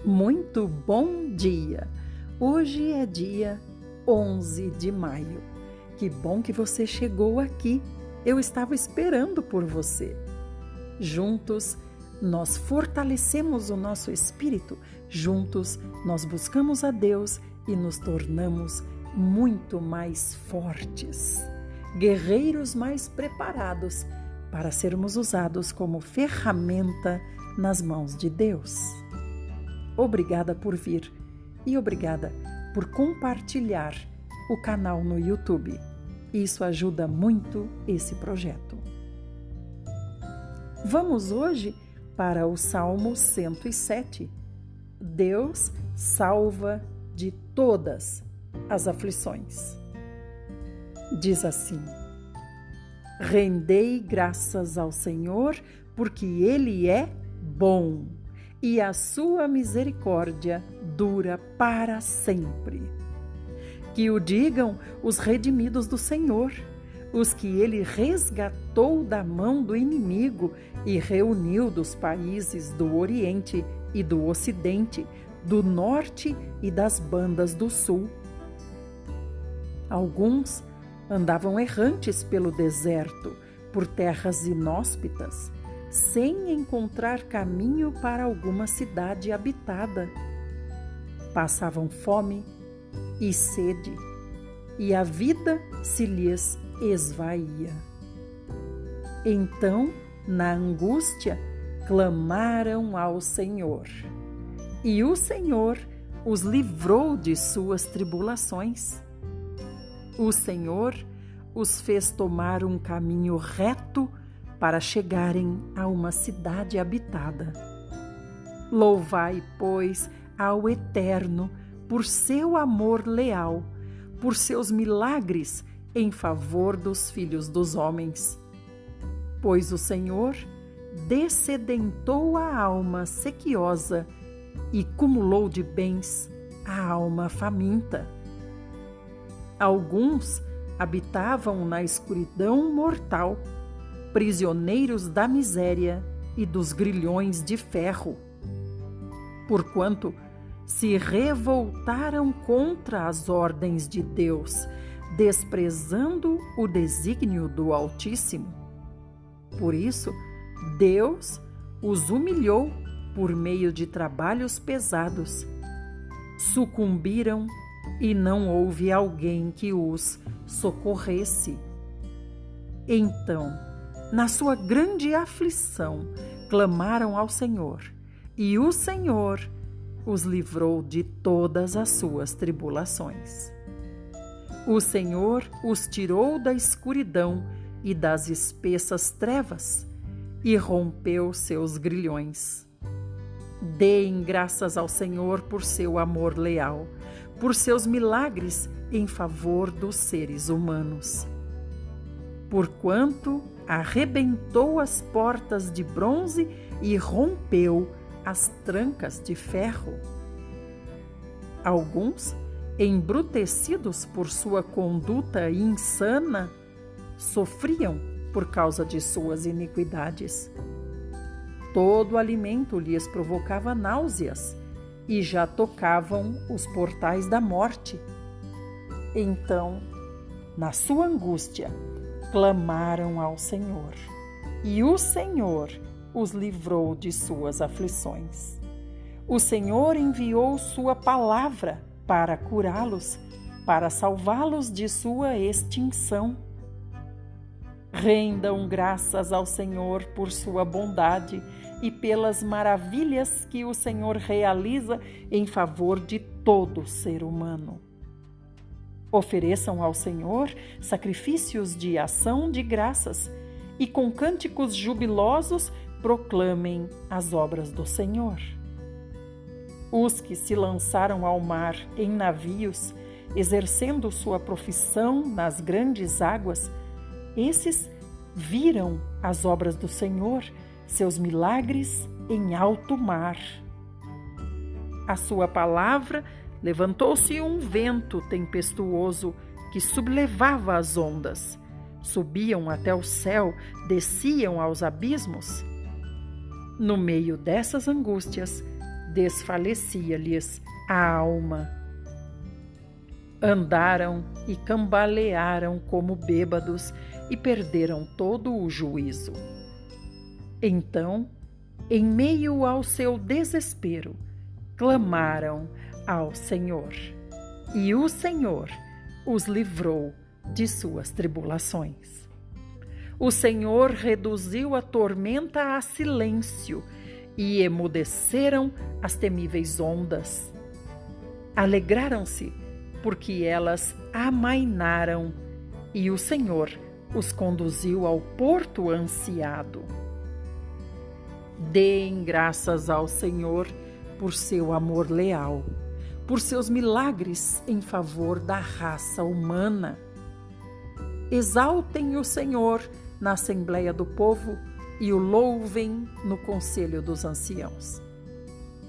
Muito bom dia! Hoje é dia 11 de maio. Que bom que você chegou aqui. Eu estava esperando por você. Juntos, nós fortalecemos o nosso espírito. Juntos, nós buscamos a Deus e nos tornamos muito mais fortes. Guerreiros mais preparados para sermos usados como ferramenta nas mãos de Deus. Obrigada por vir e obrigada por compartilhar o canal no YouTube. Isso ajuda muito esse projeto. Vamos hoje para o Salmo 107. Deus salva de todas as aflições. Diz assim: Rendei graças ao Senhor, porque Ele é bom e a sua misericórdia dura para sempre. Que o digam os redimidos do Senhor, os que Ele resgatou da mão do inimigo e reuniu dos países do Oriente e do Ocidente, do Norte e das bandas do Sul. Alguns andavam errantes pelo deserto, por terras inóspitas, sem encontrar caminho para alguma cidade habitada. Passavam fome e sede, e a vida se lhes esvaía. Então, na angústia, clamaram ao Senhor, e o Senhor os livrou de suas tribulações. O Senhor os fez tomar um caminho reto para chegarem a uma cidade habitada. Louvai, pois, ao Eterno por seu amor leal, por seus milagres em favor dos filhos dos homens. Pois o Senhor dessedentou a alma sequiosa e cumulou de bens a alma faminta. Alguns habitavam na escuridão mortal, prisioneiros da miséria e dos grilhões de ferro. Porquanto se revoltaram contra as ordens de Deus, desprezando o desígnio do Altíssimo. Por isso, Deus os humilhou por meio de trabalhos pesados. Sucumbiram e não houve alguém que os socorresse. Então, na sua grande aflição, clamaram ao Senhor, e o Senhor os livrou de todas as suas tribulações. O Senhor os tirou da escuridão e das espessas trevas, e rompeu seus grilhões. Deem graças ao Senhor por seu amor leal, por seus milagres em favor dos seres humanos. Porquanto arrebentou as portas de bronze e rompeu as trancas de ferro. Alguns, embrutecidos por sua conduta insana, sofriam por causa de suas iniquidades. Todo alimento lhes provocava náuseas e já tocavam os portais da morte. Então, na sua angústia, clamaram ao Senhor, e o Senhor os livrou de suas aflições. O Senhor enviou sua palavra para curá-los, para salvá-los de sua extinção. Rendam graças ao Senhor por sua bondade e pelas maravilhas que o Senhor realiza em favor de todo ser humano. Ofereçam ao Senhor sacrifícios de ação de graças e com cânticos jubilosos proclamem as obras do Senhor. Os que se lançaram ao mar em navios, exercendo sua profissão nas grandes águas, esses viram as obras do Senhor, seus milagres em alto mar. À sua palavra levantou-se um vento tempestuoso que sublevava as ondas. Subiam até o céu, desciam aos abismos. No meio dessas angústias, desfalecia-lhes a alma. Andaram e cambalearam como bêbados e perderam todo o juízo. Então, em meio ao seu desespero, clamaram ao Senhor, e o Senhor os livrou de suas tribulações. O Senhor reduziu a tormenta a silêncio e emudeceram as temíveis ondas. Alegraram-se, porque elas amainaram, e o Senhor os conduziu ao porto ansiado. Deem graças ao Senhor por seu amor leal, por seus milagres em favor da raça humana. Exaltem o Senhor na Assembleia do Povo e o louvem no Conselho dos Anciãos.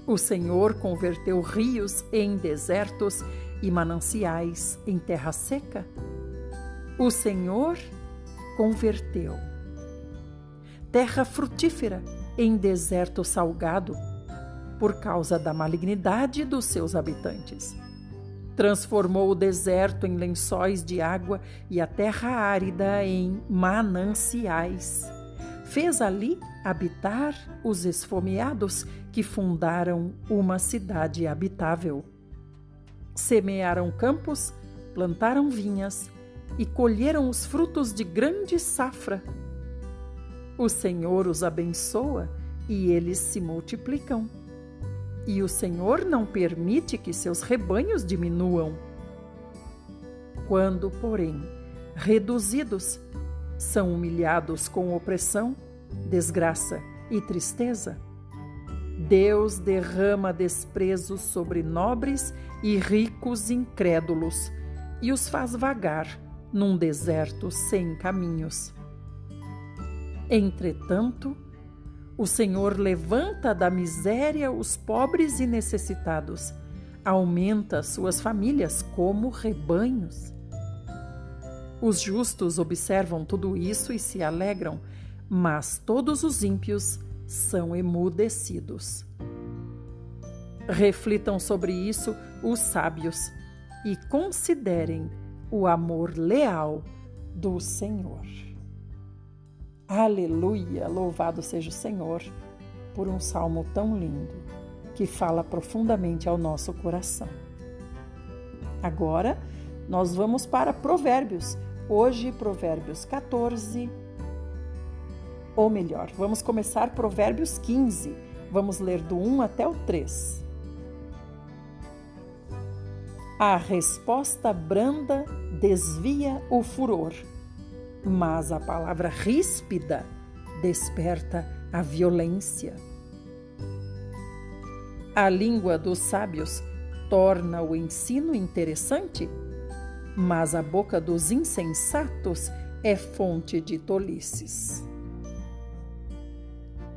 O Senhor converteu rios em desertos e mananciais em terra seca. O Senhor converteu terra frutífera em deserto salgado, por causa da malignidade dos seus habitantes. Transformou o deserto em lençóis de água e a terra árida em mananciais. Fez ali habitar os esfomeados que fundaram uma cidade habitável. Semearam campos, plantaram vinhas e colheram os frutos de grande safra. O Senhor os abençoa e eles se multiplicam. E o Senhor não permite que seus rebanhos diminuam. Quando, porém, reduzidos, são humilhados com opressão, desgraça e tristeza, Deus derrama desprezo sobre nobres e ricos incrédulos e os faz vagar num deserto sem caminhos. Entretanto, o Senhor levanta da miséria os pobres e necessitados, aumenta suas famílias como rebanhos. Os justos observam tudo isso e se alegram, mas todos os ímpios são emudecidos. Reflitam sobre isso os sábios e considerem o amor leal do Senhor. Aleluia! Louvado seja o Senhor por um salmo tão lindo que fala profundamente ao nosso coração. Agora nós vamos para Provérbios. Hoje, Provérbios 14, ou melhor, vamos começar Provérbios 15. Vamos ler do 1 até o 3. A resposta branda desvia o furor, mas a palavra ríspida desperta a violência. A língua dos sábios torna o ensino interessante, mas a boca dos insensatos é fonte de tolices.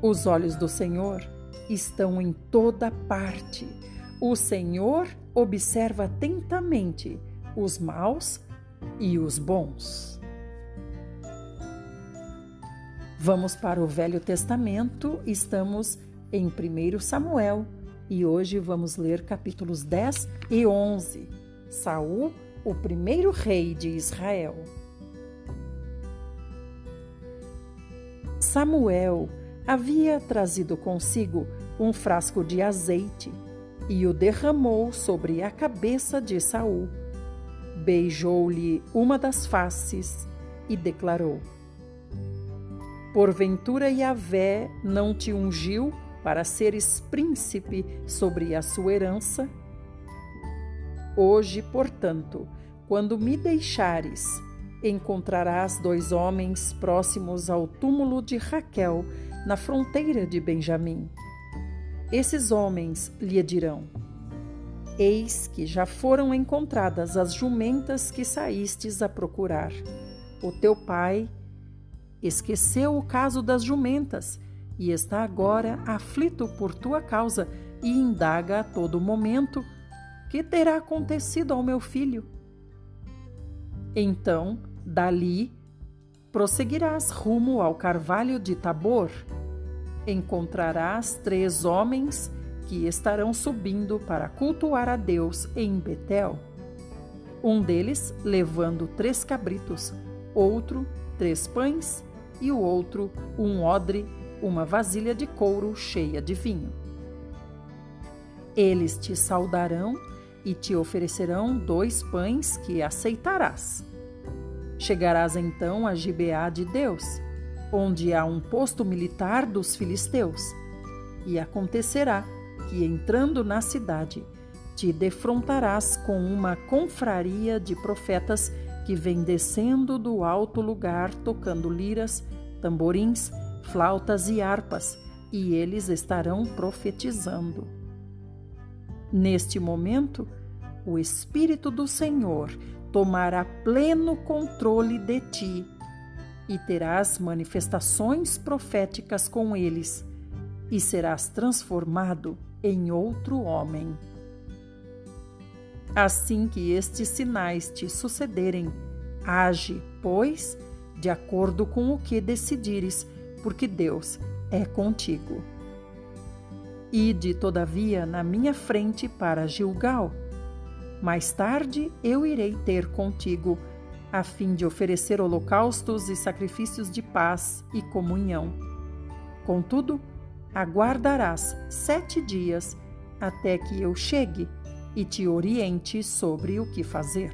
Os olhos do Senhor estão em toda parte. O Senhor observa atentamente os maus e os bons. Vamos para o Velho Testamento, estamos em 1 Samuel e hoje vamos ler capítulos 10 e 11. Saul, o primeiro rei de Israel. Samuel havia trazido consigo um frasco de azeite e o derramou sobre a cabeça de Saul. Beijou-lhe uma das faces e declarou: Porventura Yahvé não te ungiu para seres príncipe sobre a sua herança? Hoje, portanto, quando me deixares, encontrarás 2 homens próximos ao túmulo de Raquel, na fronteira de Benjamim. Esses homens lhe dirão: Eis que já foram encontradas as jumentas que saístes a procurar. O teu pai esqueceu o caso das jumentas e está agora aflito por tua causa e indaga a todo momento: que terá acontecido ao meu filho? Então, dali, prosseguirás rumo ao carvalho de Tabor. Encontrarás 3 homens que estarão subindo para cultuar a Deus em Betel. Um deles levando 3 cabritos, outro 3 pães e o outro um odre, uma vasilha de couro cheia de vinho. Eles te saudarão e te oferecerão 2 pães que aceitarás. Chegarás então a Gibeá de Deus, onde há um posto militar dos filisteus, e acontecerá que, entrando na cidade, te defrontarás com uma confraria de profetas que vem descendo do alto lugar tocando liras, tamborins, flautas e harpas, e eles estarão profetizando. Neste momento, o Espírito do Senhor tomará pleno controle de ti e terás manifestações proféticas com eles e serás transformado em outro homem. Assim que estes sinais te sucederem, age, pois, de acordo com o que decidires, porque Deus é contigo. Ide, todavia, na minha frente para Gilgal. Mais tarde eu irei ter contigo, a fim de oferecer holocaustos e sacrifícios de paz e comunhão. Contudo, aguardarás 7 dias até que eu chegue e te oriente sobre o que fazer.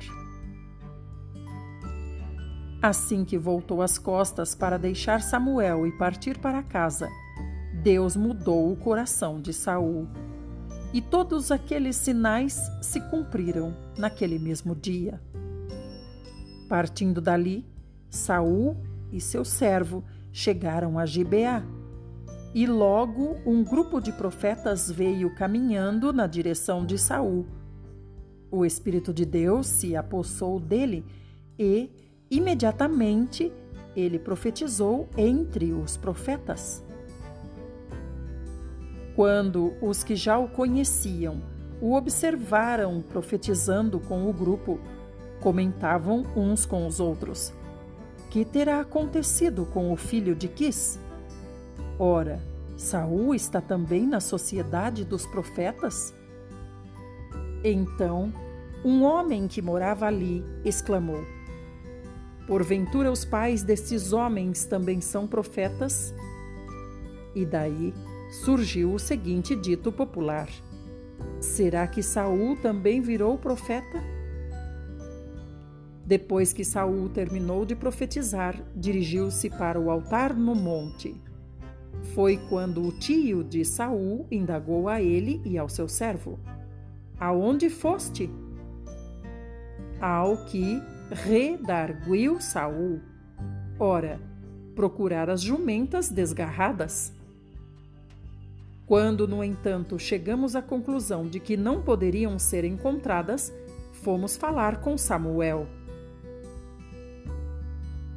Assim que voltou as costas para deixar Samuel e partir para casa, Deus mudou o coração de Saul. E todos aqueles sinais se cumpriram naquele mesmo dia. Partindo dali, Saul e seu servo chegaram a Gibeá. E logo um grupo de profetas veio caminhando na direção de Saul. O Espírito de Deus se apossou dele e, imediatamente, ele profetizou entre os profetas. Quando os que já o conheciam o observaram profetizando com o grupo, comentavam uns com os outros: que terá acontecido com o filho de Quis? Ora, Saul está também na sociedade dos profetas? Então, um homem que morava ali exclamou: porventura os pais destes homens também são profetas? E daí surgiu o seguinte dito popular: será que Saul também virou profeta? Depois que Saul terminou de profetizar, dirigiu-se para o altar no monte. Foi quando o tio de Saul indagou a ele e ao seu servo: aonde foste? Ao que redarguiu Saul: ora, procurar as jumentas desgarradas. Quando, no entanto, chegamos à conclusão de que não poderiam ser encontradas, fomos falar com Samuel.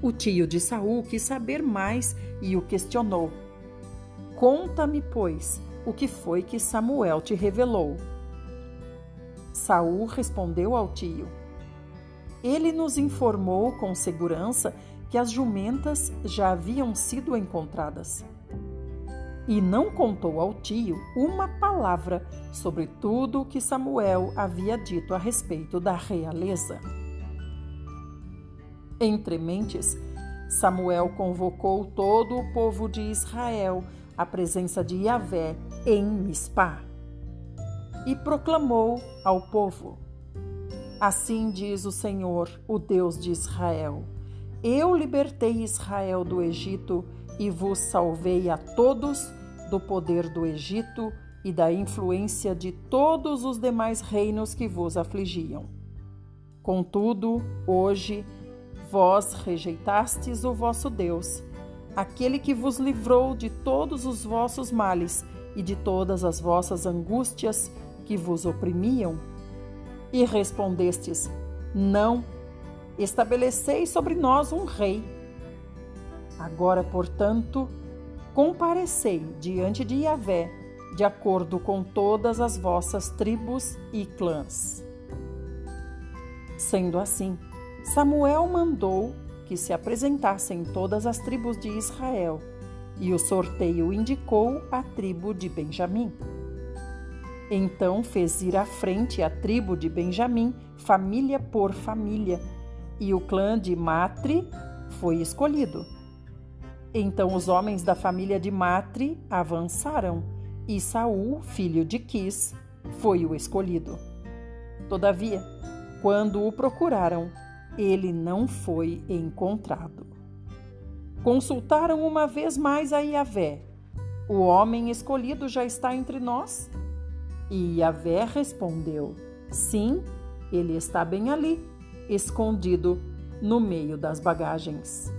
O tio de Saul quis saber mais e o questionou: conta-me, pois, o que foi que Samuel te revelou. Saul respondeu ao tio: ele nos informou com segurança que as jumentas já haviam sido encontradas. E não contou ao tio uma palavra sobre tudo o que Samuel havia dito a respeito da realeza. Entre mentes, Samuel convocou todo o povo de Israel à presença de Yahvé em Mispá e proclamou ao povo: assim diz o Senhor, o Deus de Israel: eu libertei Israel do Egito e vos salvei a todos do poder do Egito e da influência de todos os demais reinos que vos afligiam. Contudo, hoje, vós rejeitastes o vosso Deus, aquele que vos livrou de todos os vossos males e de todas as vossas angústias que vos oprimiam. E respondestes: não, estabeleceis sobre nós um rei. Agora, portanto, comparecei diante de Yahvé, de acordo com todas as vossas tribos e clãs. Sendo assim, Samuel mandou que se apresentassem todas as tribos de Israel, e o sorteio indicou a tribo de Benjamim. Então fez ir à frente a tribo de Benjamim, família por família, e o clã de Matri foi escolhido. Então os homens da família de Matri avançaram, e Saul, filho de Quis, foi o escolhido. Todavia, quando o procuraram, ele não foi encontrado. Consultaram uma vez mais a Yahvé: o homem escolhido já está entre nós? E Yahvé respondeu: sim, ele está bem ali, escondido no meio das bagagens.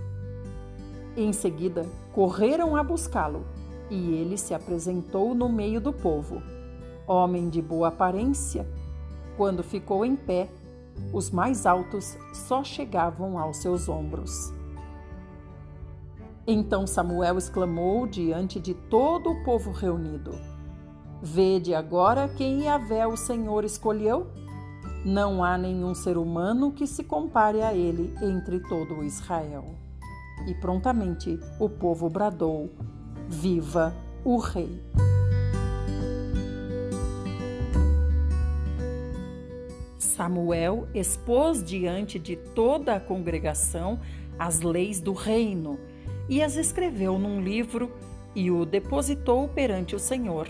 Em seguida, correram a buscá-lo, e ele se apresentou no meio do povo. Homem de boa aparência, quando ficou em pé, os mais altos só chegavam aos seus ombros. Então Samuel exclamou diante de todo o povo reunido: vede agora quem Yahvé o Senhor escolheu? Não há nenhum ser humano que se compare a ele entre todo o Israel. E prontamente o povo bradou: viva o rei! Samuel expôs diante de toda a congregação as leis do reino e as escreveu num livro e o depositou perante o Senhor.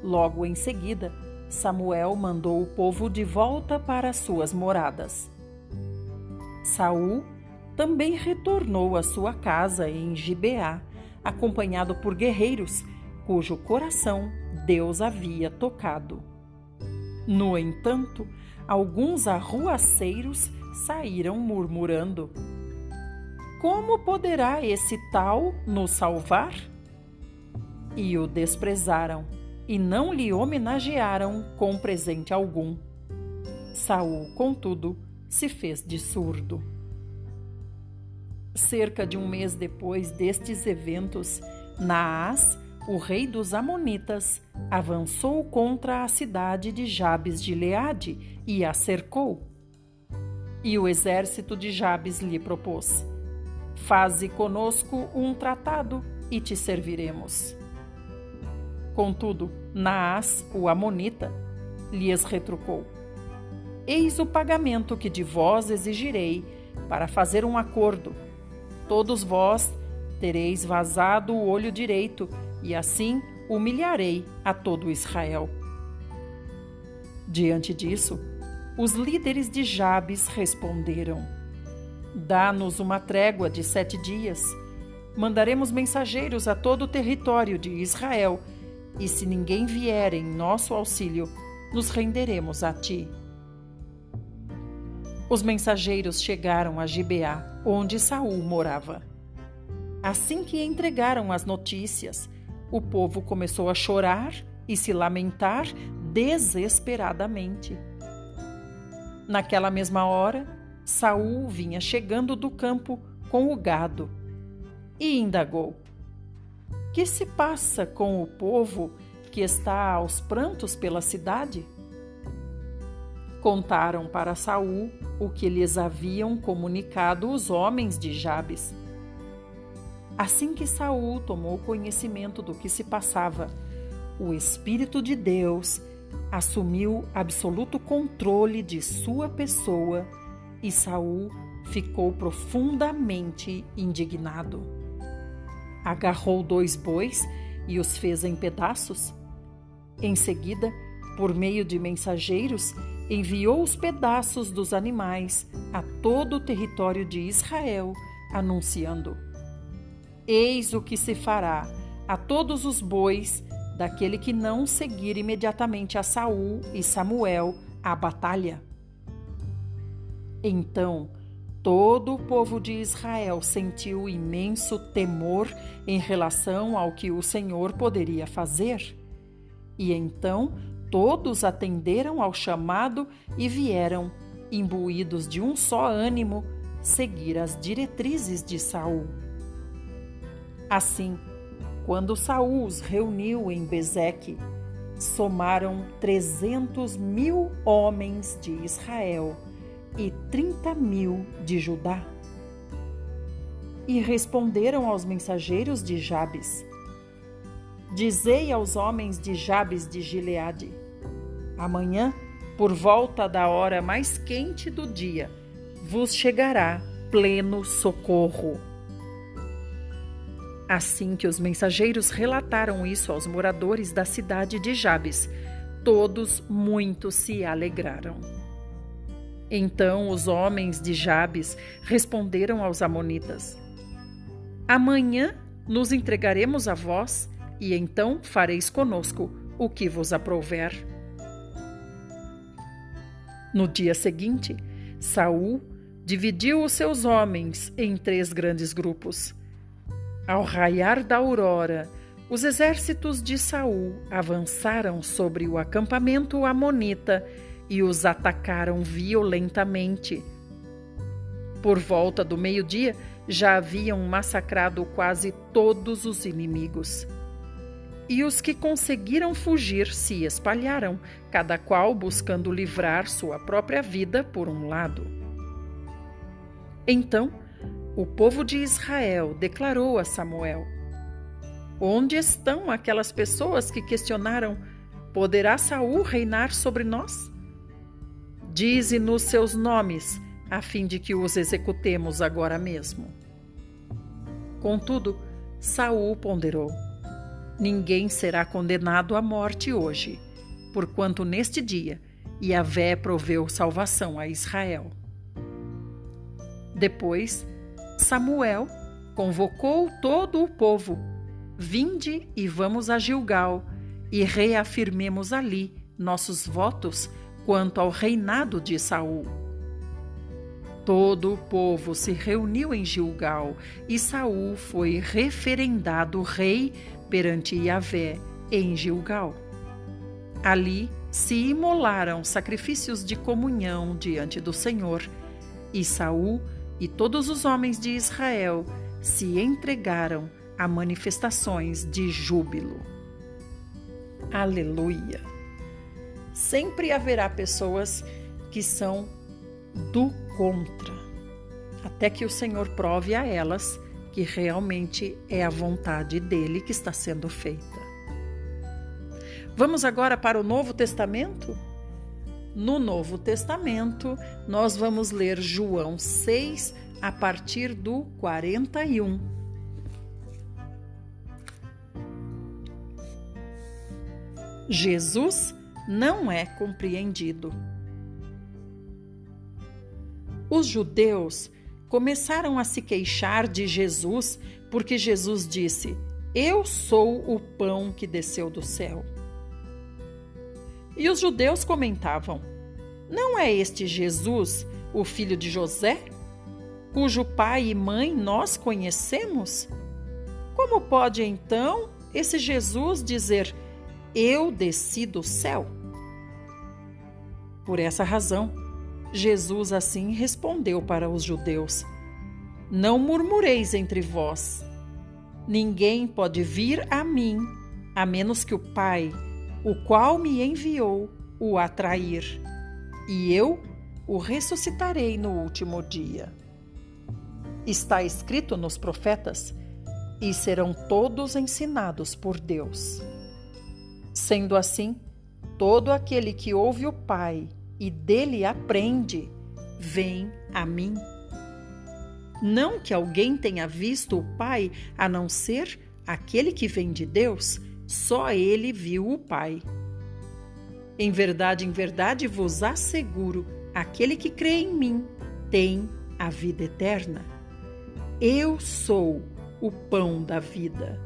Logo em seguida, Samuel mandou o povo de volta para suas moradas. Saul também retornou à sua casa em Gibeá, acompanhado por guerreiros, cujo coração Deus havia tocado. No entanto, alguns arruaceiros saíram murmurando: como poderá esse tal nos salvar? E o desprezaram, e não lhe homenagearam com presente algum. Saul, contudo, se fez de surdo. Cerca de um mês depois destes eventos, Naás, o rei dos Amonitas, avançou contra a cidade de Jabes de Gileade e a cercou. E o exército de Jabes lhe propôs: faze conosco um tratado e te serviremos. Contudo, Naás, o Amonita, lhes retrucou: eis o pagamento que de vós exigirei para fazer um acordo. Todos vós tereis vazado o olho direito, e assim humilharei a todo Israel. Diante disso, os líderes de Jabes responderam: dá-nos uma trégua de 7 dias. Mandaremos mensageiros a todo o território de Israel, e se ninguém vier em nosso auxílio, nos renderemos a ti. Os mensageiros chegaram a Gibeá, onde Saul morava. Assim que entregaram as notícias, o povo começou a chorar e se lamentar desesperadamente. Naquela mesma hora, Saul vinha chegando do campo com o gado e indagou: que se passa com o povo que está aos prantos pela cidade? Contaram para Saul o que lhes haviam comunicado os homens de Jabes. Assim que Saul tomou conhecimento do que se passava, o Espírito de Deus assumiu absoluto controle de sua pessoa e Saul ficou profundamente indignado. Agarrou 2 bois e os fez em pedaços. Em seguida, por meio de mensageiros, enviou os pedaços dos animais a todo o território de Israel, anunciando: eis o que se fará a todos os bois daquele que não seguir imediatamente a Saul e Samuel à batalha. Então, todo o povo de Israel sentiu imenso temor em relação ao que o Senhor poderia fazer. E então todos atenderam ao chamado e vieram, imbuídos de um só ânimo, seguir as diretrizes de Saul. Assim, quando Saul os reuniu em Bezeque, somaram 300.000 homens de Israel e 30.000 de Judá. E responderam aos mensageiros de Jabes: Dizei aos homens de Jabes de Gileade: amanhã, por volta da hora mais quente do dia, vos chegará pleno socorro. Assim que os mensageiros relataram isso aos moradores da cidade de Jabes, todos muito se alegraram. Então os homens de Jabes responderam aos amonitas: amanhã nos entregaremos a vós, e então fareis conosco o que vos aprouver. No dia seguinte, Saul dividiu os seus homens em 3 grandes grupos. Ao raiar da aurora, os exércitos de Saul avançaram sobre o acampamento amonita e os atacaram violentamente. Por volta do meio-dia, já haviam massacrado quase todos os inimigos. E os que conseguiram fugir se espalharam, cada qual buscando livrar sua própria vida por um lado. Então, o povo de Israel declarou a Samuel: onde estão aquelas pessoas que questionaram: poderá Saul reinar sobre nós? Dize-nos seus nomes, a fim de que os executemos agora mesmo. Contudo, Saul ponderou: ninguém será condenado à morte hoje, porquanto neste dia Yahvé proveu salvação a Israel. Depois, Samuel convocou todo o povo: vinde e vamos a Gilgal, e reafirmemos ali nossos votos quanto ao reinado de Saul. Todo o povo se reuniu em Gilgal, e Saul foi referendado rei perante Yahvé em Gilgal. Ali se imolaram sacrifícios de comunhão diante do Senhor, e Saul e todos os homens de Israel se entregaram a manifestações de júbilo. Aleluia! Sempre haverá pessoas que são do contra, até que o Senhor prove a elas que realmente é a vontade dele que está sendo feita. Vamos agora para o Novo Testamento? No Novo Testamento, nós vamos ler João 6, a partir do 41. Jesus não é compreendido. Os judeus começaram a se queixar de Jesus porque Jesus disse: eu sou o pão que desceu do céu. E os judeus comentavam: não é este Jesus, o filho de José, cujo pai e mãe nós conhecemos? Como pode então esse Jesus dizer: eu desci do céu? Por essa razão, Jesus assim respondeu para os judeus: não murmureis entre vós. Ninguém pode vir a mim, a menos que o Pai, o qual me enviou, o atrair, e eu o ressuscitarei no último dia. Está escrito nos profetas: e serão todos ensinados por Deus. Sendo assim, todo aquele que ouve o Pai e dele aprende, vem a mim. Não que alguém tenha visto o Pai, a não ser aquele que vem de Deus, só ele viu o Pai. Em verdade vos asseguro, aquele que crê em mim tem a vida eterna. Eu sou o pão da vida.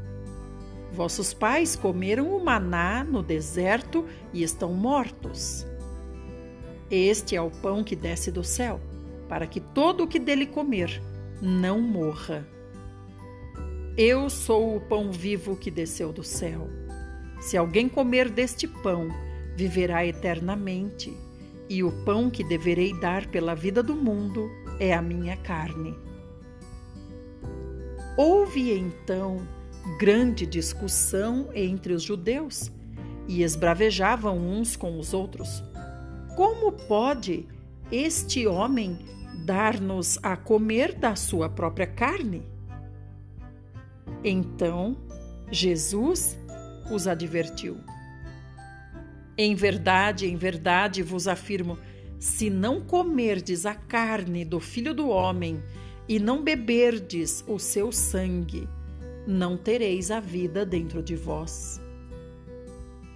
Vossos pais comeram o maná no deserto e estão mortos. Este é o pão que desce do céu, para que todo o que dele comer não morra. Eu sou o pão vivo que desceu do céu. Se alguém comer deste pão, viverá eternamente, e o pão que deverei dar pela vida do mundo é a minha carne. Houve então grande discussão entre os judeus, e esbravejavam uns com os outros: como pode este homem dar-nos a comer da sua própria carne? Então, Jesus os advertiu. Em verdade vos afirmo, se não comerdes a carne do Filho do Homem e não beberdes o seu sangue, não tereis a vida dentro de vós.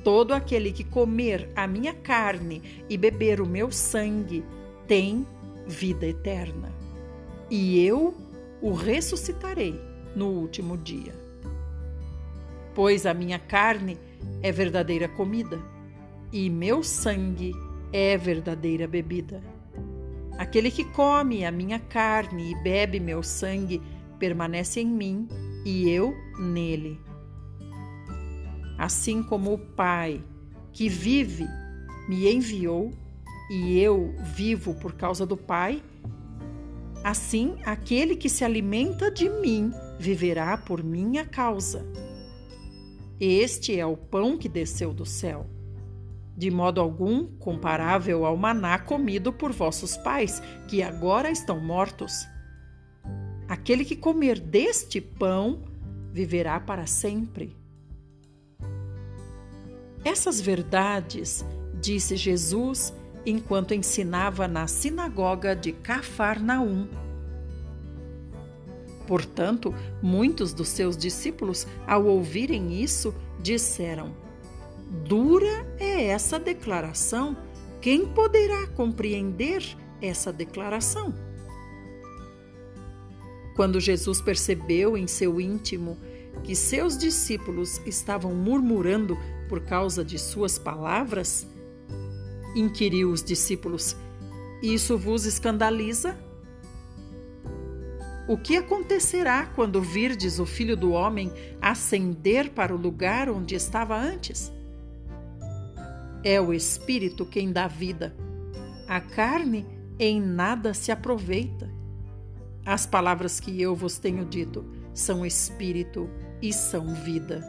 Todo aquele que comer a minha carne e beber o meu sangue tem vida eterna, e eu o ressuscitarei no último dia. Pois a minha carne é verdadeira comida, e meu sangue é verdadeira bebida. Aquele que come a minha carne e bebe meu sangue permanece em mim e eu nele. Assim como o Pai que vive me enviou e eu vivo por causa do Pai, assim aquele que se alimenta de mim viverá por minha causa. Este é o pão que desceu do céu, de modo algum comparável ao maná comido por vossos pais, que agora estão mortos. Aquele que comer deste pão viverá para sempre. Essas verdades disse Jesus enquanto ensinava na sinagoga de Cafarnaum. Portanto, muitos dos seus discípulos, ao ouvirem isso, disseram: dura é essa declaração. Quem poderá compreender essa declaração? Quando Jesus percebeu em seu íntimo que seus discípulos estavam murmurando por causa de suas palavras, inquiriu os discípulos: isso vos escandaliza? O que acontecerá quando virdes o Filho do Homem ascender para o lugar onde estava antes? É o Espírito quem dá vida. A carne em nada se aproveita. As palavras que eu vos tenho dito são Espírito e são vida.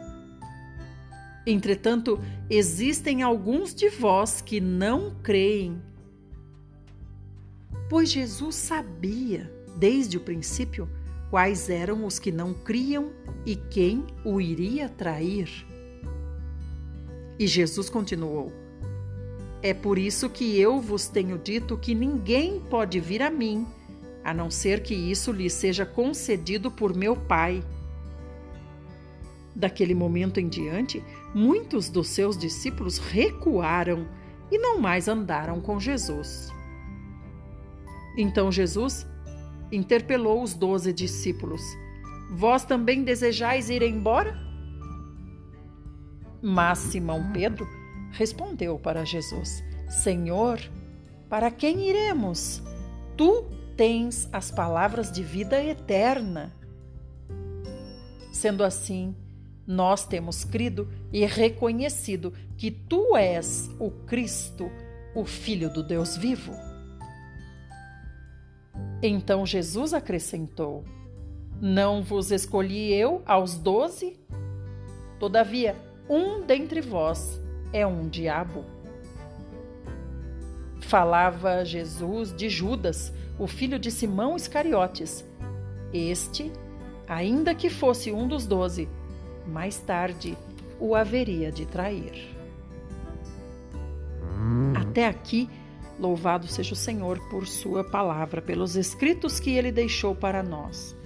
Entretanto, existem alguns de vós que não creem. Pois Jesus sabia, desde o princípio, quais eram os que não criam e quem o iria trair. E Jesus continuou: é por isso que eu vos tenho dito que ninguém pode vir a mim, a não ser que isso lhe seja concedido por meu Pai. Daquele momento em diante, muitos dos seus discípulos recuaram e não mais andaram com Jesus. Então Jesus interpelou os 12 discípulos: vós também desejais ir embora? Mas Simão Pedro respondeu para Jesus: Senhor, para quem iremos? Tu tens as palavras de vida eterna. Sendo assim, nós temos crido e reconhecido que tu és o Cristo, o Filho do Deus vivo. Então Jesus acrescentou: não vos escolhi eu aos 12? Todavia, um dentre vós é um diabo. Falava Jesus de Judas, o filho de Simão Iscariotes. Este, ainda que fosse um dos 12, mais tarde o haveria de trair. Até aqui, louvado seja o Senhor por sua palavra, pelos escritos que ele deixou para nós.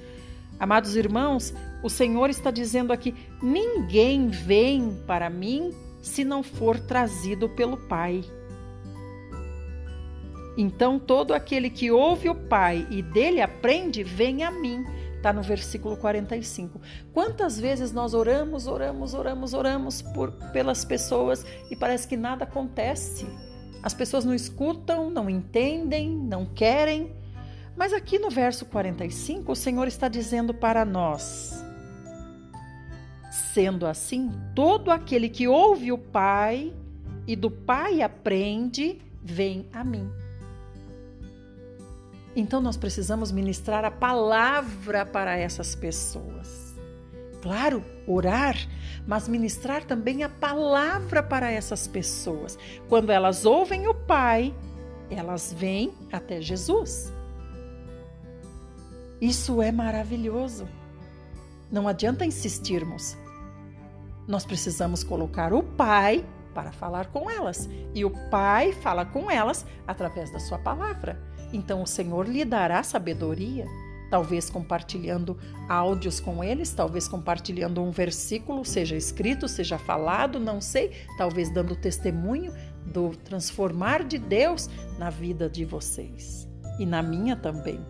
Amados irmãos, o Senhor está dizendo aqui: ninguém vem para mim se não for trazido pelo Pai. Então, todo aquele que ouve o Pai e dele aprende, vem a mim. Está no versículo 45. Quantas vezes nós oramos pelas pessoas e parece que nada acontece? As pessoas não escutam, não entendem, não querem. Mas aqui no verso 45, o Senhor está dizendo para nós: sendo assim, todo aquele que ouve o Pai e do Pai aprende, vem a mim. Então nós precisamos ministrar a palavra para essas pessoas. Claro, orar, mas ministrar também a palavra para essas pessoas. Quando elas ouvem o Pai, elas vêm até Jesus. Isso é maravilhoso. Não adianta insistirmos. Nós precisamos colocar o Pai para falar com elas. E o Pai fala com elas através da sua palavra. Então o Senhor lhe dará sabedoria, talvez compartilhando áudios com eles, talvez compartilhando um versículo, seja escrito, seja falado, não sei, talvez dando testemunho do transformar de Deus na vida de vocês e na minha também.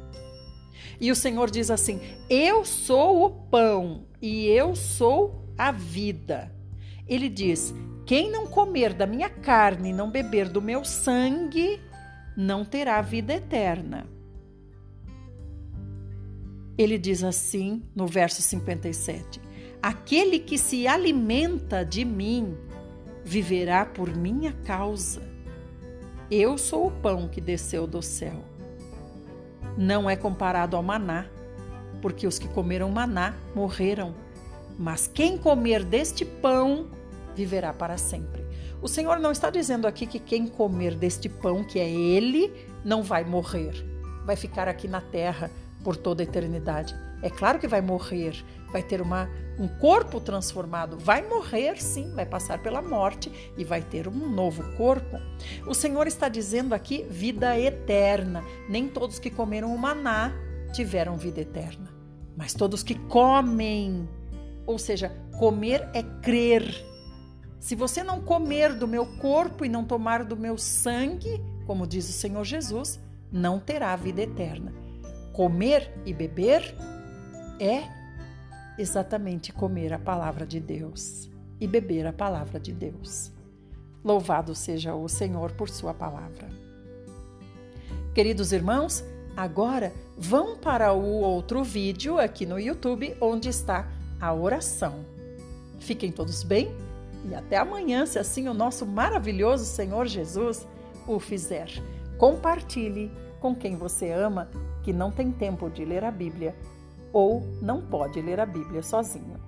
E o Senhor diz assim: eu sou o pão e eu sou a vida. Ele diz: quem não comer da minha carne e não beber do meu sangue, não terá vida eterna. Ele diz assim no verso 57, aquele que se alimenta de mim, viverá por minha causa. Eu sou o pão que desceu do céu. Não é comparado ao maná, porque os que comeram maná morreram. Mas quem comer deste pão, viverá para sempre. O Senhor não está dizendo aqui que quem comer deste pão, que é Ele, não vai morrer. Vai ficar aqui na terra por toda a eternidade. É claro que vai morrer, vai ter um corpo transformado, vai morrer sim, vai passar pela morte e vai ter um novo corpo. O Senhor está dizendo aqui vida eterna. Nem todos que comeram o maná tiveram vida eterna, mas todos que comem, ou seja, comer é crer. Se você não comer do meu corpo e não tomar do meu sangue, como diz o Senhor Jesus, não terá vida eterna. Comer e beber é exatamente comer a palavra de Deus e beber a palavra de Deus. Louvado seja o Senhor por sua palavra. Queridos irmãos, agora vão para o outro vídeo aqui no YouTube, onde está a oração. Fiquem todos bem e até amanhã, se assim o nosso maravilhoso Senhor Jesus o fizer. Compartilhe com quem você ama, que não tem tempo de ler a Bíblia ou não pode ler a Bíblia sozinho.